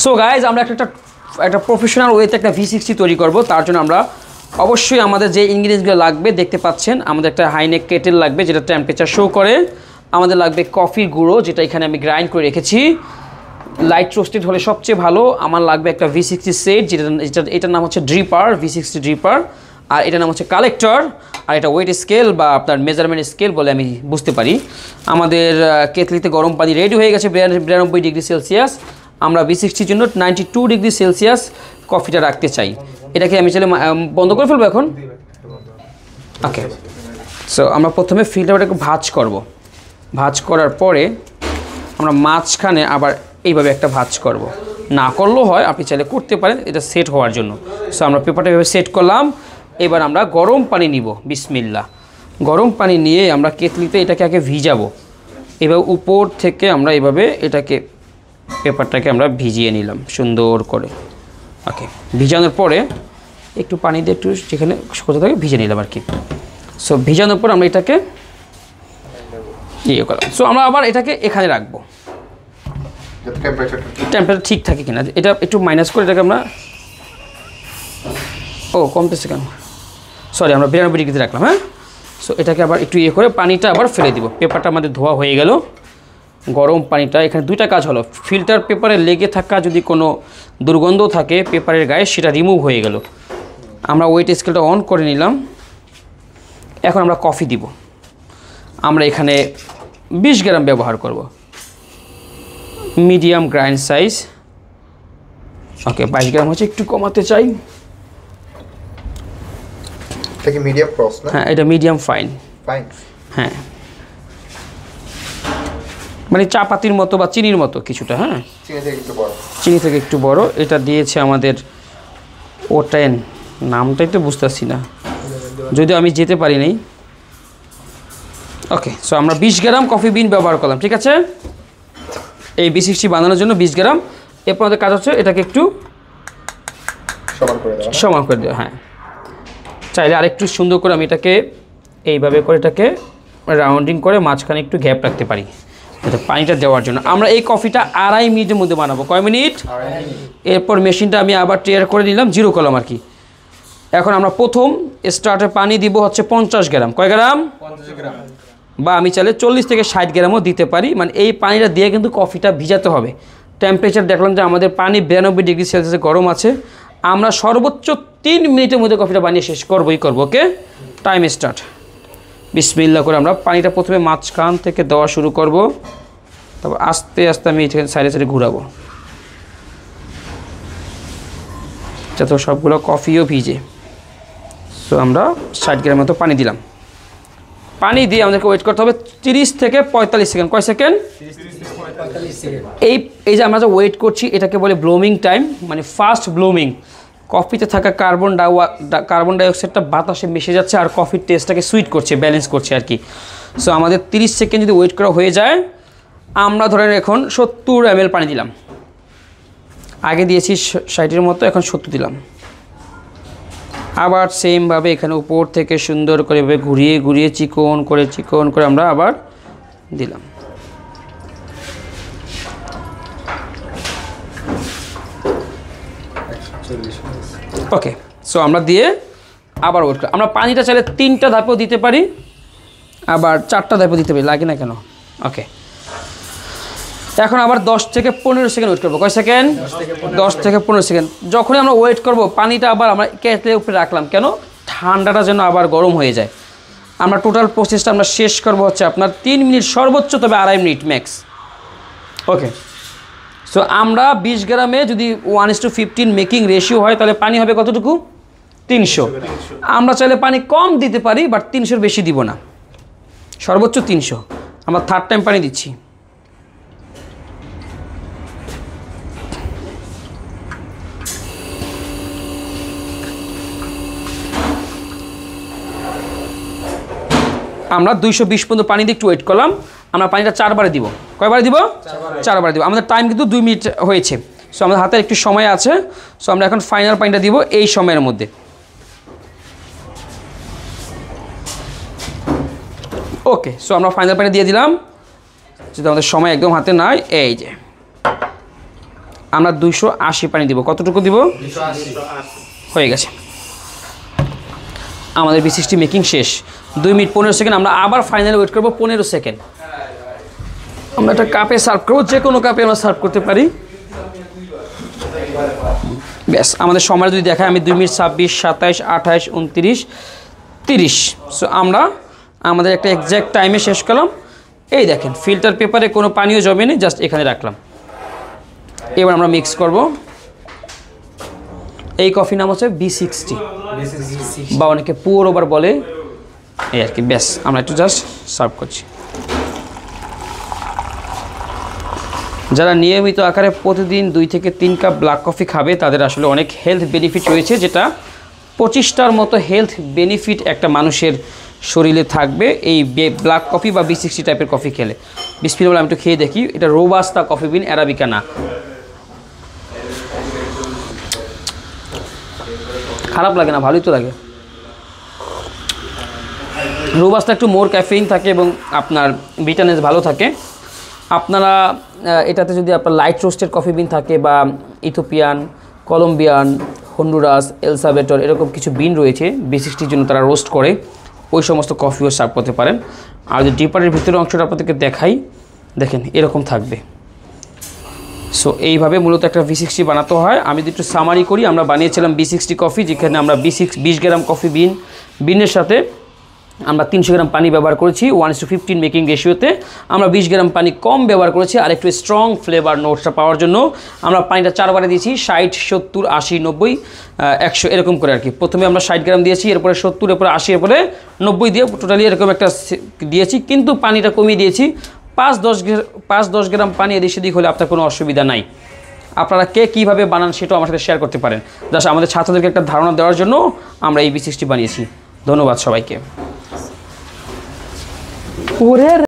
So guys আমরা একটা professional ওয়েতে একটা V60 তৈরি করব। তার জন্য আমরা অবশ্যই আমাদের যে ইনগ্রিডিয়েন্টসগুলো লাগবে দেখতে পাচ্ছেন, আমাদের একটা হাইনেক কেটেল লাগবে যেটা টেম্পারেচার শো করে, আমাদের লাগবে কফির গুঁড়ো যেটা এখানে আমি গ্রাইন্ড করে রেখেছি, লাইট রোস্টেড হলে সবচেয়ে ভালো। আমার লাগবে একটা V60 সেট এটার নাম হচ্ছে ড্রিপার, V60 ড্রিপার, আর এটার নাম হচ্ছে কালেক্টর, আর এটা ওয়েট স্কেল বা আপনার মেজারমেন্ট স্কেল বলে আমি বুঝতে পারি। আমাদের কেতলিতে গরম পানি রেডি হয়ে গেছে 92 ডিগ্রি সেলসিয়াস। আমরা V60 জন্য 92 ডিগ্রি সেলসিয়াস কফিটা রাখতে চাই। এটাকে আমি চাইলে বন্ধ করে ফেলবো এখন। ওকে, সো আমরা প্রথমে ফিল্টারটাকে ভাঁজ করব। ভাঁজ করার পরে আমরা মাঝখানে আবার এইভাবে একটা ভাঁজ করব। না করলেও হয়, আপনি চাইলে করতে পারেন, এটা সেট হওয়ার জন্য। সো আমরা পেপারটা এভাবে সেট করলাম। এবার আমরা গরম পানি নিব, বিসমিল্লাহ। গরম পানি নিয়ে আমরা কেতলিতে এটাকে আগে ভিজাবো। এভাবে উপর থেকে আমরা এভাবে এটাকে পেপারটাকে আমরা ভিজিয়ে নিলাম সুন্দর করে। ওকে, ভিজানোর পরে একটু পানি দিয়ে একটু যেখানে কোথাও থাকে ভিজে নিলাম আর কি। সো ভিজানোর পর আমরা এটাকে ইয়ে করলাম। সো আমরা আবার এটাকে এখানে রাখবো, টেম্পারেচার ঠিক থাকে কিনা। এটা একটু মাইনাস করে এটাকে আমরা কমতেছে কেন, সরি, আমরা 92 ডিগ্রিতে রাখলাম। হ্যাঁ, সো এটাকে আবার একটু ইয়ে করে পানিটা আবার ফেলে দিব। পেপারটা আমাদের ধোয়া হয়ে গেল। গরম পানিটা, এখানে দুইটা কাজ হলো, ফিল্টার পেপারে লেগে থাকা যদি কোনো দুর্গন্ধ থাকে পেপারের গায়ে সেটা রিমুভ হয়ে গেল। আমরা ওয়েট স্কেলটা অন করে নিলাম। এখন আমরা কফি দিব। আমরা এখানে 20 গ্রাম ব্যবহার করব, মিডিয়াম গ্রাইন্ড সাইজ। ওকে, 22 গ্রাম হচ্ছে, একটু কমাতে চাই। এটা কি মিডিয়াম ক্রস না? হ্যাঁ, এটা মিডিয়াম ফাইন। হ্যাঁ, মানে চা পাতির মতো বা চিনির মতো কিছুটা। হ্যাঁ, চিনি থেকে একটু বড়। এটা দিয়েছে আমাদের O10, নামটাই তো বুঝতেছি না, যদিও আমি যেতে পারি নাই। ওকে, সো আমরা 20 গ্রাম কফি বিন ব্যবহার করলাম। ঠিক আছে, এই V60 বানানোর জন্য 20 গ্রাম। এরপর আমাদের কাজ হচ্ছে এটাকে একটু সমান করে দেওয়া। হ্যাঁ, চাইলে আরেকটু সুন্দর করে আমি এটাকে এইভাবে করে এটাকে রাউন্ডিং করে মাঝখানে একটু গ্যাপ রাখতে পারি যাতে পানিটা দেওয়ার জন্য। আমরা এই কফিটা 2.5 মিনিটের মধ্যে বানাবো। কয় মিনিট? এরপর মেশিনটা আমি আবার ট্রিয়ার করে নিলাম, জিরো করলাম আর কি। এখন আমরা প্রথম স্টার্টে পানি দিব হচ্ছে 50 গ্রাম। কয় গ্রাম? 50 গ্রাম। বা আমি চাইলে 40 থেকে 60 গ্রামও দিতে পারি। মানে এই পানিটা দিয়ে কিন্তু কফিটা ভিজাতে হবে। টেম্পারেচার দেখলাম যে আমাদের পানি 92 ডিগ্রি সেলসিয়াসে গরম আছে। আমরা সর্বোচ্চ 3 মিনিটের মধ্যে কফিটা বানিয়ে শেষ করবই করবো। ওকে, টাইম স্টার্ট। বিসমিল্লাহ করে আমরা পানিটা প্রথমে মাঝখান থেকে দেওয়া শুরু করব, তারপর আস্তে আস্তে আমি এখানে সাইডে সাইডে ঘুরাবো যাতে সবগুলো কফিও ভিজে। সো আমরা 60 গ্রামের মতো পানি দিলাম। পানি দিয়ে আমাদেরকে ওয়েট করতে হবে 30 থেকে 45 সেকেন্ড। কয় সেকেন্ড? 30 থেকে 45 সেকেন্ড। এই যে আমরা যে ওয়েট করছি এটাকে বলে ব্লোমিং টাইম, মানে ফাস্ট ব্লোমিং। কফিতে থাকা কার্বন ডাইঅক্সাইডটা বাতাসে মিশে যাচ্ছে আর কফির টেস্টটাকে সুইট করছে, ব্যালেন্স করছে আর কি। সো আমাদের 30 সেকেন্ড যদি ওয়েট করা হয়ে যায়, আমরা ধরেন এখন 70 ml পানি দিলাম। আগে দিয়েছি 60-এর মতো, এখন 70 দিলাম। আবার সেমভাবে এখানে উপর থেকে সুন্দর করে ঘুরিয়ে ঘুরিয়ে চিকন করে আমরা আবার দিলাম। ওকে, সো আমরা দিয়ে আবার ওয়েট করি। আমরা পানিটা চাইলে 3টা ধাপেও দিতে পারি, আবার 4টা ধাপেও দিতে পারি, লাগে না কেন। ওকে, এখন আবার 10 থেকে 15 সেকেন্ড ওয়েট করবো। কয় সেকেন্ড? 10 থেকে 15 সেকেন্ড। যখনই আমরা ওয়েট করব পানিটা আবার আমরা কেটলের উপরে রাখলাম, কেন? ঠান্ডাটা যেন আবার গরম হয়ে যায়। আমরা টোটাল প্রসেসটা আমরা শেষ করবো হচ্ছে আপনার 3 মিনিট সর্বোচ্চ, তবে 2.5 মিনিট ম্যাক্স। ওকে, সো আমরা 20 গ্রামে যদি 1:15 মেকিং রেশিও হয় তাহলে পানি হবে কতটুকু? 300। আমরা চাইলে পানি কম দিতে পারি, বাট 300-এর বেশি দিব না, সর্বোচ্চ 300। আমরা থার্ড টাইম পানি দিচ্ছি। আমরা 220 পর্যন্ত পানি দিয়ে একটু ওয়েট করলাম। আমরা পানিটা 4 বারে দিব। কয়বারে দিব? 4 বারে দিব। আমাদের টাইম কিন্তু 2 মিনিট হয়েছে। সো আমাদের হাতে একটু সময় আছে। সো আমরা এখন ফাইনাল পানিটা দিব এই সময়ের মধ্যে। ওকে, সো আমরা ফাইনাল পানি দিয়ে দিলাম, যদি আমাদের সময় একদম হাতে নাই। এই যে আমরা 280 পানি দিব। কতটুকু দিব? 280 হয়ে গেছে। আমাদের B60 মেকিং শেষ। 2 মিনিট 15 সেকেন্ড। আমরা আবার ফাইনালি ওয়েট করবো 15 সেকেন্ড। আমরা একটা কাপে সার্ভ করবো, যে কোনো কাপে আমরা সার্ভ করতে পারি। ব্যাস, আমাদের সময় যদি দেখায়, আমি 2 মিনিট 26, 27, 28, 29, 30। সো আমরা আমাদের একটা এক্স্যাক্ট টাইমে শেষ করলাম। এই দেখেন, ফিল্টার পেপারে কোনো পানিও জমে নেই, জাস্ট এখানে রাখলাম। এবার আমরা মিক্স করব। এই কফি নাম হচ্ছে B60 বা অনেকে পুয়ার ওভার বলে, এই আর কি। ব্যাস, আমরা একটু জাস্ট সার্ভ করছি। যারা নিয়মিত আকারে প্রতিদিন 2 থেকে 3 কাপ ব্ল্যাক কফি খাবে, তাদের আসলে অনেক হেলথ বেনিফিট রয়েছে, যেটা 25টার মতো হেলথ বেনিফিট একটা মানুষের শরীরে থাকবে এই ব্ল্যাক কফি বা B60 টাইপের কফি খেলে। বিসমিল্লাহ, আমি একটু খেয়ে দেখি। এটা রোবাস্তা কফি বিন, অ্যারাবিকা না। খারাপ লাগে না, ভালোই তো লাগে। রোবাস্তা একটু মোর ক্যাফেইন থাকে এবং আপনার ভিটামিন ভালো থাকে। আপনারা এটাতে যদি আপনার লাইট রোস্টেড কফি বিন থাকে বা ইথিওপিয়ান, কলম্বিয়ান, হন্ডুরাস, এল সালভাডর এরকম কিছু বিন রয়েছে B60-র জন্য তারা রোস্ট করে, ওই সমস্ত কফিও সার্ভ করতে পারেন। আর যদি ডিপারের ভিতরের অংশটা আপনাদেরকে দেখাই, দেখেন এরকম থাকবে। সো এইভাবে মূলত একটা B60 বানাতে হয়। আমি যদি একটু সামারি করি, আমরা বানিয়েছিলাম B60 কফি, যেখানে আমরা 20 গ্রাম কফি বিনের সাথে আমরা 300 গ্রাম পানি ব্যবহার করেছি 1:15 মেকিং রেশিওতে। আমরা 20 গ্রাম পানি কম ব্যবহার করেছি আর একটু স্ট্রং ফ্লেভার নোটসটা পাওয়ার জন্য। আমরা পানিটা 4 বারে দিয়েছি, 60, 70, 80, 90, 100 এরকম করে আর কি। প্রথমে আমরা 60 গ্রাম দিয়েছি, এরপরে 70, এরপরে 80, এরপরে 90 দিয়ে টোটালি এরকম একটা দিয়েছি, কিন্তু পানিটা কমিয়ে দিয়েছি। 5-10 গ্রাম পানি এদিক সেদিক হলে আপনার কোনো অসুবিধা নাই। আপনারা কে কীভাবে বানান সেটাও আমার সাথে শেয়ার করতে পারেন। জাস্ট আমাদের ছাত্রদেরকে একটা ধারণা দেওয়ার জন্য আমরা এই B60 বানিয়েছি। ধন্যবাদ সবাইকে।